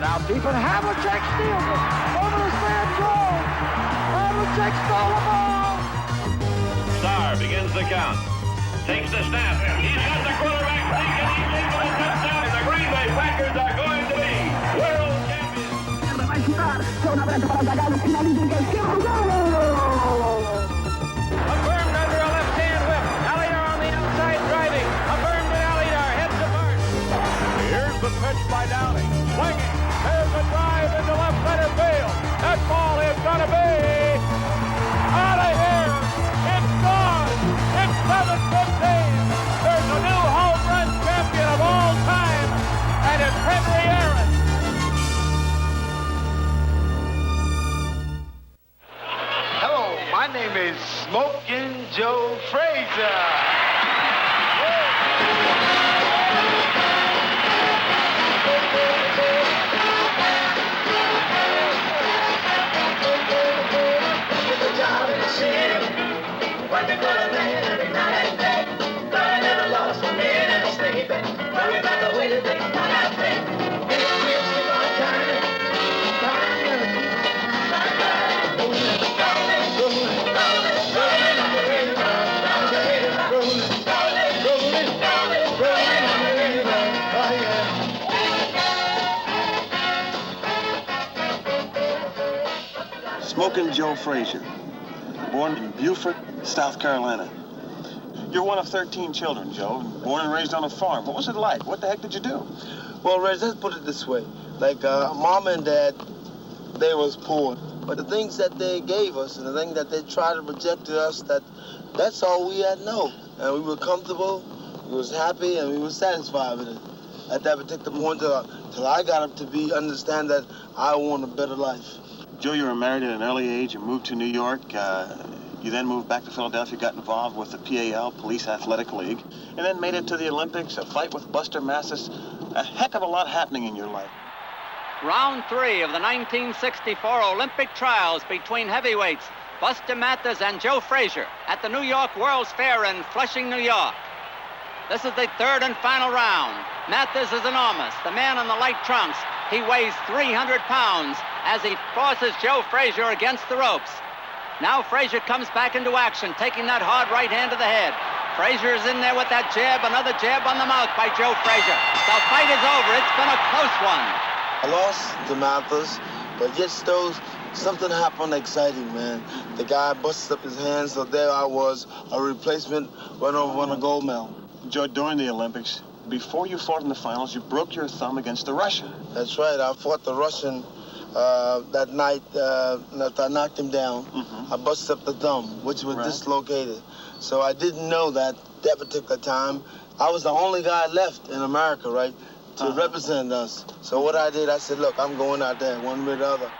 out deep, and Havlicek steals it. Over the stand, Joe. Havlicek stole the ball. Starr begins the count. Takes the snap. He's got the quarterback sneaking. He's in for the touchdown. The Green Bay Packers are going to be world champions. Affirmed under a left-hand whip. Alliar on the outside driving. Affirmed to Alliar. Heads apart. Here's the pitch by Downing. Swinging. There's a drive into left center field. That ball is going to be out of here. It's gone. It's 7-15. There's a new home run champion of all time, and it's Henry Aaron. Hello, my name is Smokin Joe Frazier. Smokin Joe Frazier, born in Beaufort, South Carolina. You're one of 13 children, Joe, born and raised on a farm. What was it like? What the heck did you do? Well, Reg, let's put it this way. Like, Mom and Dad, they was poor. But the things that they gave us and the things that they tried to project to us, that's all we had to know. And we were comfortable, we was happy, and we were satisfied with it. At that particular point, till I got up to understand that I want a better life. Joe, you were married at an early age. You moved to New York. You then moved back to Philadelphia, got involved with the PAL, Police Athletic League, and then made it to the Olympics, a fight with Buster Mathis. A heck of a lot happening in your life. Round 3 of the 1964 Olympic trials between heavyweights Buster Mathis and Joe Frazier at the New York World's Fair in Flushing, New York. This is the third and final round. Mathis is enormous, the man in the light trunks. He weighs 300 pounds as he forces Joe Frazier against the ropes. Now Frazier comes back into action, taking that hard right hand to the head. Frazier is in there with that jab, another jab on the mouth by Joe Frazier. The fight is over. It's been a close one. I lost to Mathis, but yet still something happened exciting, man. The guy busted up his hand, so there I was, a replacement, went over on a gold medal. Joe, during the Olympics, before you fought in the finals, you broke your thumb against the Russian. That's right. I fought the Russian that night after I knocked him down. I busted up the thumb, which was dislocated. So I didn't know that particular time. I was the only guy left in America, right, to represent us. So what I did, I said, look, I'm going out there one way or the other.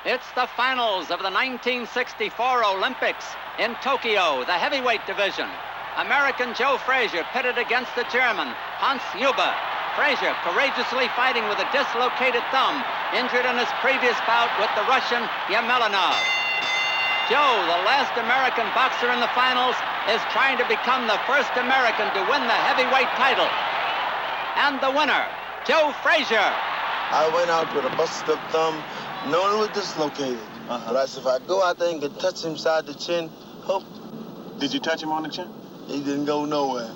It's the finals of the 1964 Olympics in Tokyo, the heavyweight division. American Joe Frazier pitted against the German Hans Huber. Frazier courageously fighting with a dislocated thumb, injured in his previous bout with the Russian Yemelinov. Joe, the last American boxer in the finals, is trying to become the first American to win the heavyweight title. And the winner, Joe Frazier. I went out with a busted up thumb, knowing it was dislocated. But I said, if I go out there and can touch him side the chin, hope. Did you touch him on the chin? He didn't go nowhere.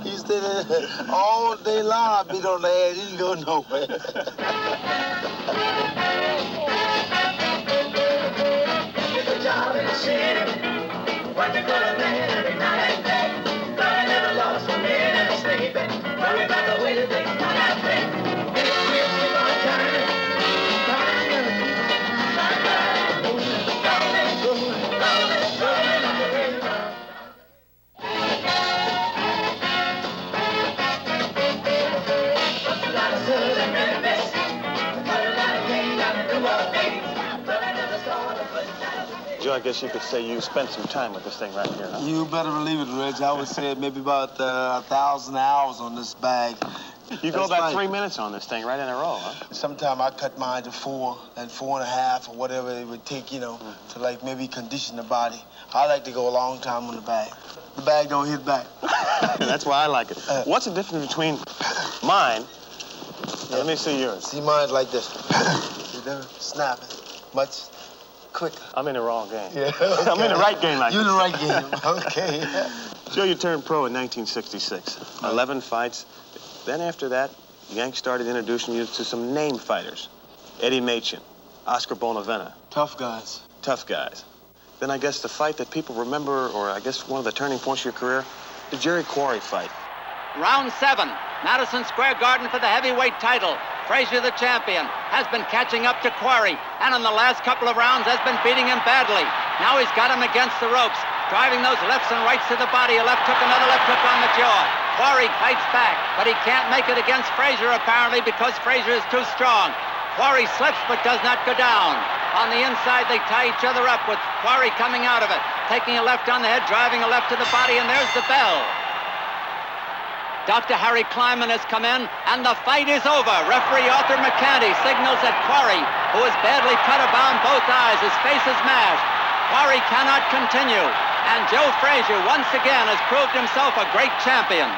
He stayed there all day long. I beat on the head. He didn't go nowhere. Get the job in the city. Working for the man every night and day. Learning never lost one minute and sleeping. Worry about the way that things turn out. And it's real keep on turning. Joe, I guess you could say you spent some time with this thing right here, huh? You better believe it, Reg. I would say maybe about 1,000 hours on this bag. You go about 3 minutes on this thing right in a row, huh? Sometimes I cut mine to 4 and 4.5 or whatever it would take, you know, to like maybe condition the body. I like to go a long time on the bag. The bag don't hit back. That's why I like it. What's the difference between mine Let me see yours. See mine like this. You know, snapping. Much quicker. I'm in the wrong game. Yeah, okay. I'm in the right game. You're in the right game. Okay. Joe, you turned pro in 1966. 11 fights. Then after that, Yank started introducing you to some name fighters. Eddie Machen, Oscar Bonavena. Tough guys. Tough guys. Then I guess the fight that people remember, or I guess one of the turning points of your career, the Jerry Quarry fight. Round 7, Madison Square Garden for the heavyweight title. Frazier, the champion, has been catching up to Quarry, and in the last couple of rounds has been beating him badly. Now he's got him against the ropes, driving those lefts and rights to the body. A left hook, another left hook on the jaw. Quarry fights back, but he can't make it against Frazier, apparently, because Frazier is too strong. Quarry slips, but does not go down. On the inside, they tie each other up with Quarry coming out of it, taking a left on the head, driving a left to the body, and there's the bell. Dr. Harry Kleiman has come in, and the fight is over. Referee Arthur McCanty signals that Quarry, who is badly cut around both eyes, his face is mashed. Quarry cannot continue, and Joe Frazier once again has proved himself a great champion.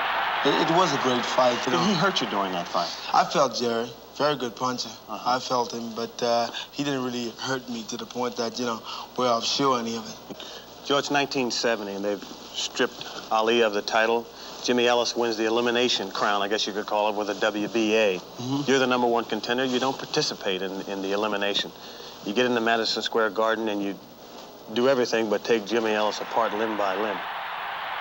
It was a great fight. You know. Did he hurt you during that fight? I felt Jerry. Very good puncher. I felt him, but he didn't really hurt me to the point that, you know, where I'm sure any of it. Joe, it's 1970, and they've stripped Ali of the title. Jimmy Ellis wins the elimination crown, I guess you could call it, with a WBA. You're the #1 contender. You don't participate in the elimination. You get into Madison Square Garden, and you do everything but take Jimmy Ellis apart limb by limb.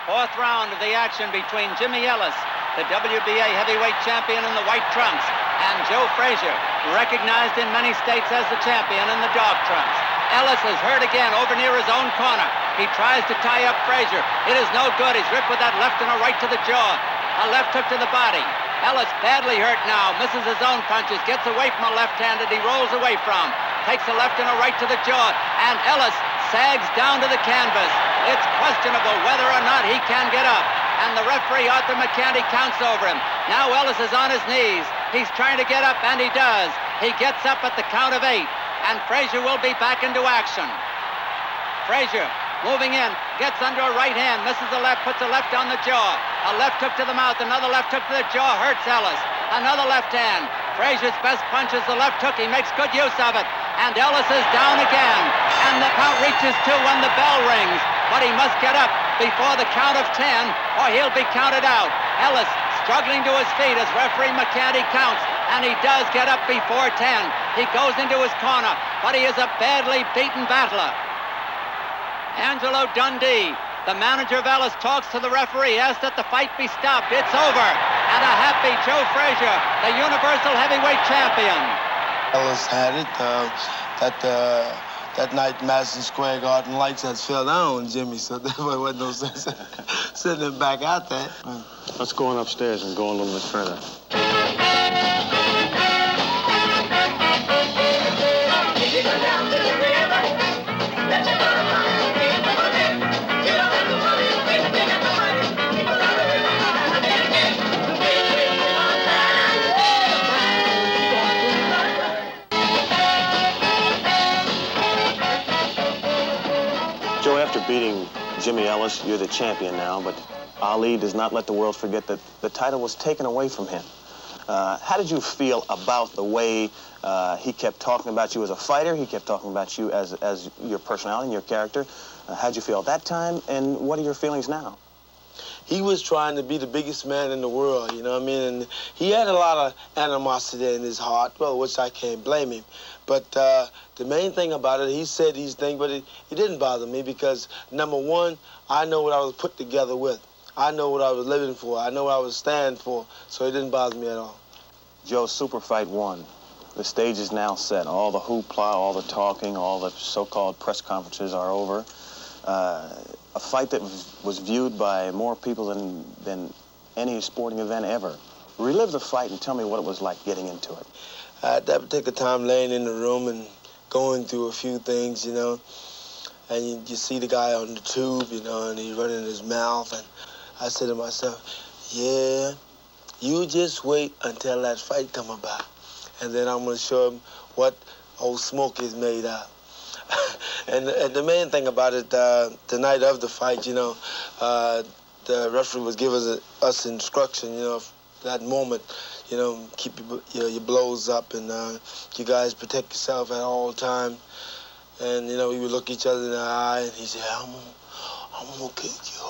4th round of the action between Jimmy Ellis, the WBA heavyweight champion in the white trunks, and Joe Frazier, recognized in many states as the champion in the dark trunks. Ellis is hurt again over near his own corner. He tries to tie up Frazier. It is no good. He's ripped with that left and a right to the jaw. A left hook to the body. Ellis badly hurt now, misses his own punches, gets away from a left-handed he rolls away from. Takes a left and a right to the jaw, and Ellis sags down to the canvas. It's questionable whether or not he can get up. And the referee, Arthur McCanty, counts over him. Now Ellis is on his knees. He's trying to get up, and he does. He gets up at the count of 8, and Frazier will be back into action. Frazier moving in, gets under a right hand, misses the left, puts a left on the jaw. A left hook to the mouth, another left hook to the jaw, hurts Ellis. Another left hand. Frazier's best punch is the left hook. He makes good use of it. And Ellis is down again. And the count reaches 2 when the bell rings. But he must get up before the count of 10, or he'll be counted out. Ellis struggling to his feet as referee McCanty counts. And he does get up before 10. He goes into his corner, but he is a badly beaten battler. Angelo Dundee, the manager of Ellis, talks to the referee, asks that the fight be stopped. It's over. And a happy Joe Frazier, the Universal Heavyweight Champion. Ellis had it. That night, Madison Square Garden lights had fell down on Jimmy, so there wasn't no sense sending him back out there. Let's go on upstairs and go a little bit further. Joe, after beating Jimmy Ellis, you're the champion now, but Ali does not let the world forget that the title was taken away from him. How did you feel about the way he kept talking about you as a fighter? He kept talking about you as your personality and your character. How'd you feel at that time, and what are your feelings now? He was trying to be the biggest man in the world, you know what I mean? And he had a lot of animosity in his heart, well, which I can't blame him. But the main thing about it, he said these things, but it didn't bother me because, #1, I know what I was put together with. I know what I was living for. I know what I was standing for, so it didn't bother me at all. Joe, Super Fight 1. The stage is now set. All the hoopla, all the talking, all the so-called press conferences are over. A fight that was viewed by more people than any sporting event ever. Relive the fight and tell me what it was like getting into it. At that particular time, laying in the room and going through a few things, you know, and you see the guy on the tube, you know, and he's running his mouth, and I said to myself, yeah, you just wait until that fight come about, and then I'm going to show him what old Smoke is made of. And the main thing about it, the night of the fight, you know, the referee was giving us instruction, you know, that moment, you know, keep your blows up, and you guys protect yourself at all time. And, you know, we would look each other in the eye, and he said, I'm gonna kick you.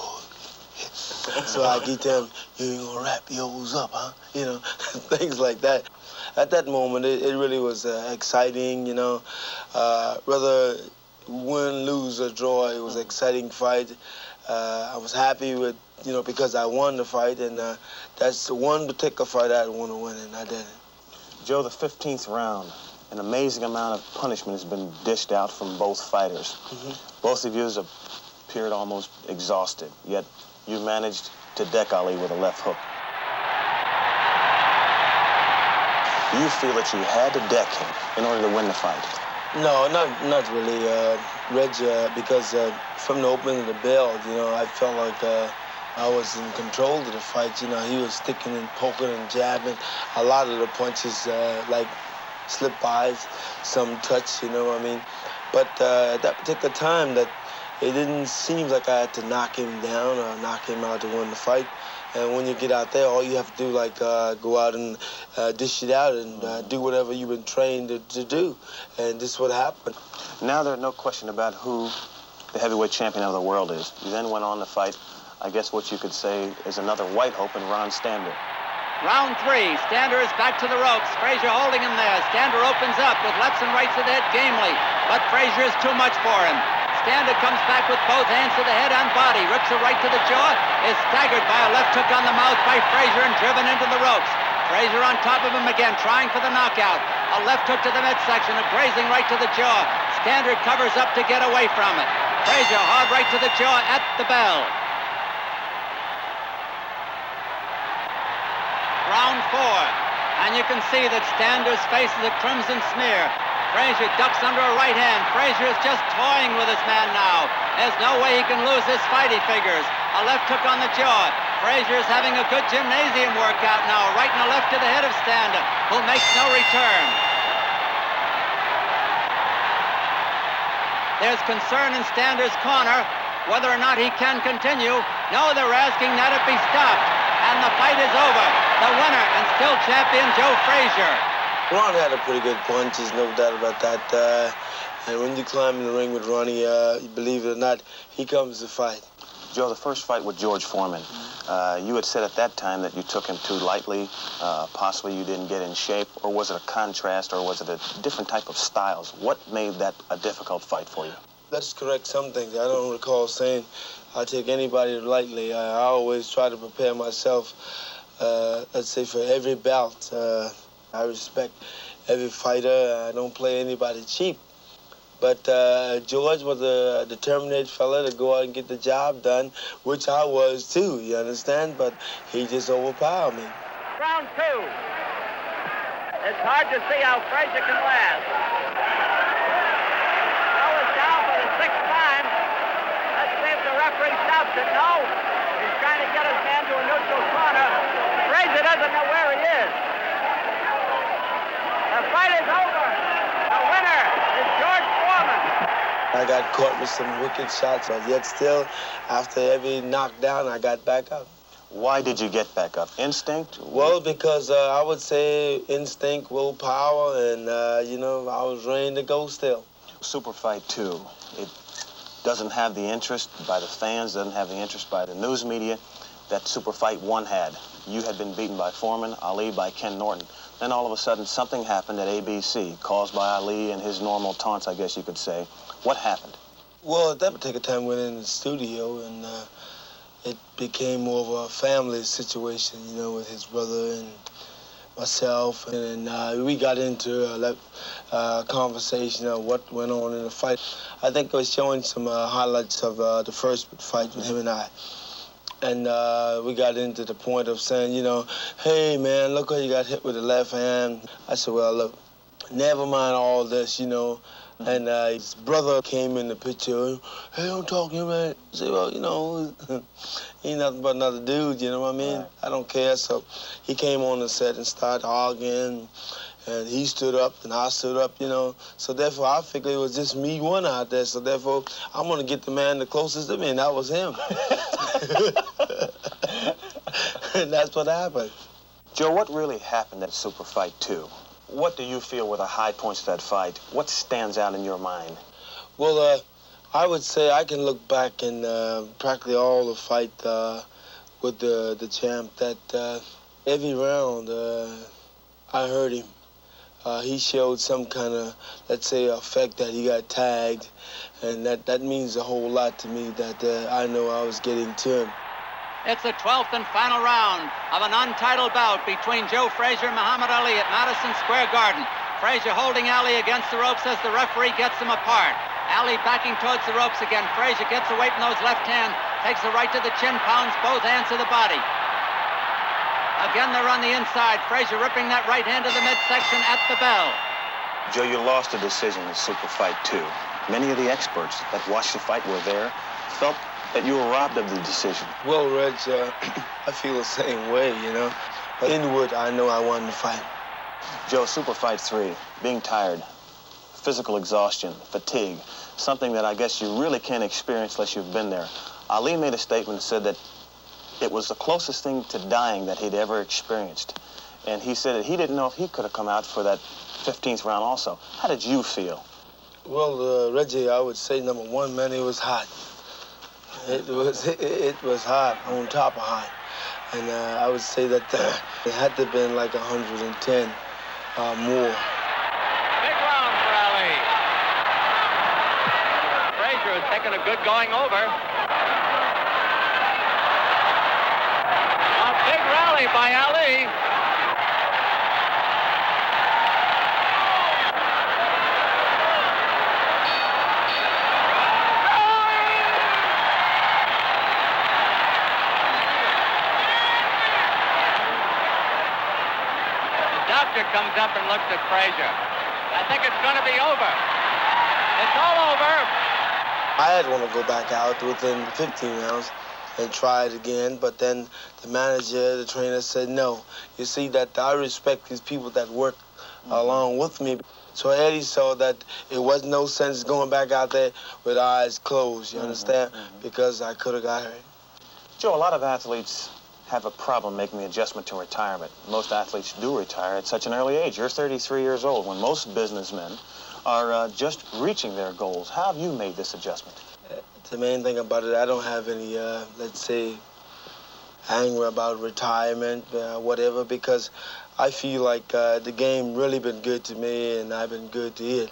So I get him, you ain't gonna wrap yours up, huh? You know, things like that. At that moment, it really was exciting, you know. Whether win, lose, or draw, it was an exciting fight. I was happy with, you know, because I won the fight, and that's the one particular fight I want to win, and I did it. Joe, the 15th round, an amazing amount of punishment has been dished out from both fighters. Both of you have appeared almost exhausted, yet you managed to deck Ali with a left hook. Do you feel that you had to deck him in order to win the fight? No, not really, Reggie, because from the opening of the bell, you know, I felt like I was in control of the fight. You know, he was sticking and poking and jabbing. A lot of the punches, like slip-bys, some touch, you know what I mean? But at that particular time, that it didn't seem like I had to knock him down or knock him out to win the fight. And when you get out there, all you have to do, like, go out and dish it out and do whatever you've been trained to do. And this is what happened. Now there's no question about who the heavyweight champion of the world is. You then went on to fight, I guess what you could say is another white hope in Ron Stander. Round 3, Stander is back to the ropes. Frazier holding him there. Stander opens up with lefts and rights to the head gamely, but Frazier is too much for him. Stander comes back with both hands to the head and body, rips a right to the jaw, is staggered by a left hook on the mouth by Frazier and driven into the ropes. Frazier on top of him again, trying for the knockout. A left hook to the midsection, a grazing right to the jaw. Stander covers up to get away from it. Frazier, hard right to the jaw at the bell. Round 4, and you can see that Stander's face is a crimson smear. Frazier ducks under a right hand. Frazier is just toying with his man now. There's no way he can lose this fight, he figures. A left hook on the jaw. Frazier is having a good gymnasium workout now, right and a left to the head of Stander, who makes no return. There's concern in Stander's corner whether or not he can continue. No, they're asking that it be stopped. And the fight is over. The winner and still champion, Joe Frazier. Ron had a pretty good punch, there's no doubt about that. And when you climb in the ring with Ronnie, believe it or not, he comes to fight. Joe, the first fight with George Foreman, you had said at that time that you took him too lightly, possibly you didn't get in shape, or was it a contrast, or was it a different type of styles? What made that a difficult fight for you? Let's correct some things. I don't recall saying I take anybody lightly. I always try to prepare myself, let's say, for every bout. I respect every fighter. I don't play anybody cheap. But George was a determined fella to go out and get the job done, which I was too, you understand? But he just overpowered me. Round 2. It's hard to see how Frazier can last. Joe is down for the 6th time. Let's see if the referee stops it. No. He's trying to get his man to a neutral corner. Frazier doesn't know where he is. The fight is over. The winner is George Foreman. I got caught with some wicked shots, but yet still, after every knockdown, I got back up. Why did you get back up? Instinct? Well, because I would say instinct, willpower, and, you know, I was ready to go still. Super Fight 2, it doesn't have the interest by the fans, doesn't have the interest by the news media that Super Fight 1 had. You had been beaten by Foreman, Ali by Ken Norton. Then all of a sudden, something happened at ABC, caused by Ali and his normal taunts, I guess you could say. What happened? Well, at that particular time, we went in the studio, and it became more of a family situation, you know, with his brother and myself. And we got into a conversation of what went on in the fight. I think I was showing some highlights of the first fight with him and I. And we got into the point of saying, you know, hey, man, look how you got hit with the left hand. I said, well, look, never mind all this, you know. And his brother came in the picture. Hey, don't talk to him, man. I said, well, you know, he ain't nothing but another dude, you know what I mean? Right. I don't care. So he came on the set and started arguing. And he stood up and I stood up, you know. So therefore, I figured it was just me one out there. So therefore, I'm going to get the man the closest to me, and that was him. And that's what happened. Joe, what really happened at Super Fight 2? What do you feel were the high points of that fight? What stands out in your mind? Well, I would say I can look back in practically all the fight with the champ that every round I heard him. He showed some kind of, let's say, effect that he got tagged, and that means a whole lot to me that I know I was getting to him. It's the 12th and final round of an untitled bout between Joe Frazier and Muhammad Ali at Madison Square Garden. Frazier holding Ali against the ropes as the referee gets them apart. Ali backing towards the ropes again. Frazier gets away from those left hand, takes the right to the chin, pounds both hands to the body. Again, they're on the inside. Frazier ripping that right hand to the midsection at the bell. Joe, you lost a decision in Super Fight 2. Many of the experts that watched the fight were there, felt that you were robbed of the decision. Well, Reg, I feel the same way, you know. But inward, I know I won the fight. Joe, Super Fight 3, being tired, physical exhaustion, fatigue, something that I guess you really can't experience unless you've been there. Ali made a statement that said that it was the closest thing to dying that he'd ever experienced. And he said that he didn't know if he could have come out for that 15th round also. How did you feel? Well, Reggie, I would say, number one, man, it was hot. It was hot, on top of hot. And I would say that it had to have been like 110 more. Big round for Ali. Frazier has taken a good going over. A big rally by Ali. Comes up and looks at Frazier. I think it's going to be over. It's all over. I had want to go back out within 15 rounds and try it again, but then the manager, the trainer said no. You see that I respect these people that work along with me. So Eddie saw that it was no sense going back out there with eyes closed, you understand? Because I could have got hurt. Joe, a lot of athletes have a problem making the adjustment to retirement. Most athletes do retire at such an early age. You're 33 years old when most businessmen are just reaching their goals. How have you made this adjustment? The main thing about it, I don't have any, let's say, anger about retirement, whatever, because I feel like the game really been good to me and I've been good to it.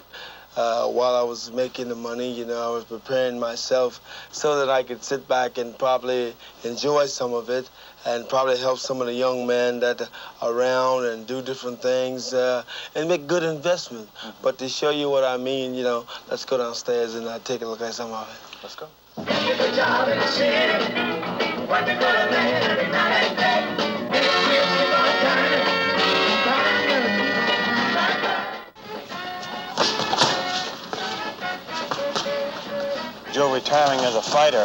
While I was making the money, you know, I was preparing myself so that I could sit back and probably enjoy some of it and probably help some of the young men that are around and do different things and make good investment. But to show you what I mean, you know, let's go downstairs and take a look at some of it. Let's go. Joe, retiring as a fighter,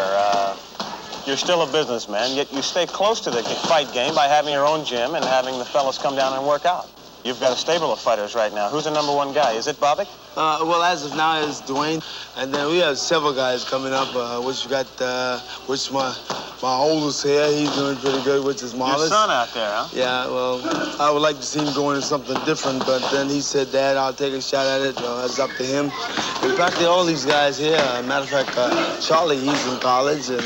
you're still a businessman, yet you stay close to the fight game by having your own gym and having the fellas come down and work out. You've got a stable of fighters right now. Who's the number one guy? Is it Bobbitt? Well, as of now, it's Dwayne. And then we have several guys coming up, which my oldest here, he's doing pretty good, which is Marlis. Your son out there, huh? Yeah, well, I would like to see him go into something different, but then he said, Dad, I'll take a shot at it. It's up to him. In fact, all these guys here, matter of fact, Charlie, he's in college, and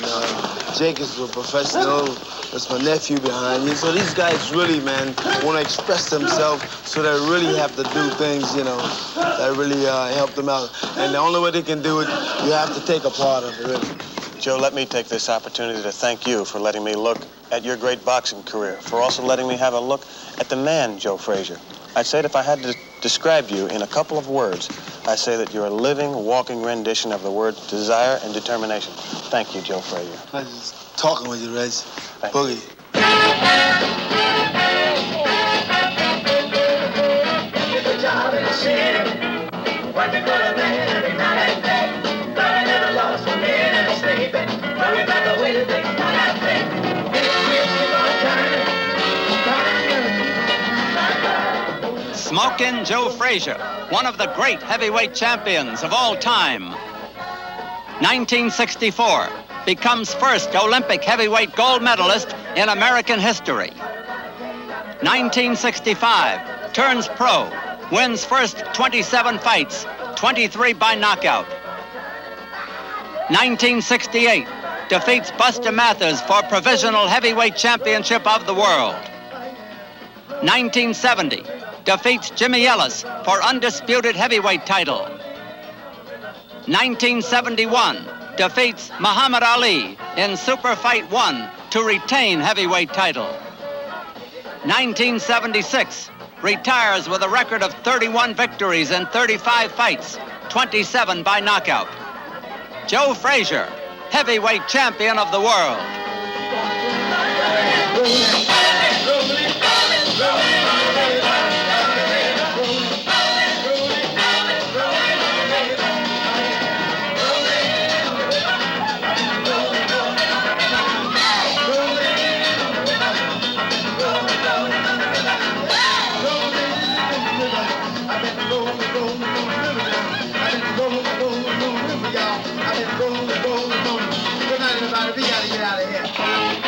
Jake is a professional. That's my nephew behind you. So these guys really, man, want to express themselves, so they really have to do things, you know, that really help them out. And the only way they can do it, you have to take a part of it, really. Joe, let me take this opportunity to thank you for letting me look at your great boxing career, for also letting me have a look at the man, Joe Frazier. I'd say that if I had to describe you in a couple of words, I'd say that you're a living, walking rendition of the word desire and determination. Thank you, Joe Frazier. Pleasure talking with you, Reg. Boogie. Smokin Joe Frazier, one of the great heavyweight champions of all time. 1964, becomes first Olympic heavyweight gold medalist in American history. 1965, turns pro, wins first 27 fights, 23 by knockout. 1968, defeats Buster Mathers for Provisional Heavyweight Championship of the World. 1970, defeats Jimmy Ellis for Undisputed Heavyweight title. 1971, defeats Muhammad Ali in Super Fight 1 to retain heavyweight title. 1976, retires with a record of 31 victories in 35 fights, 27 by knockout. Joe Frazier, heavyweight champion of the world. Good night, everybody. We gotta get out of here.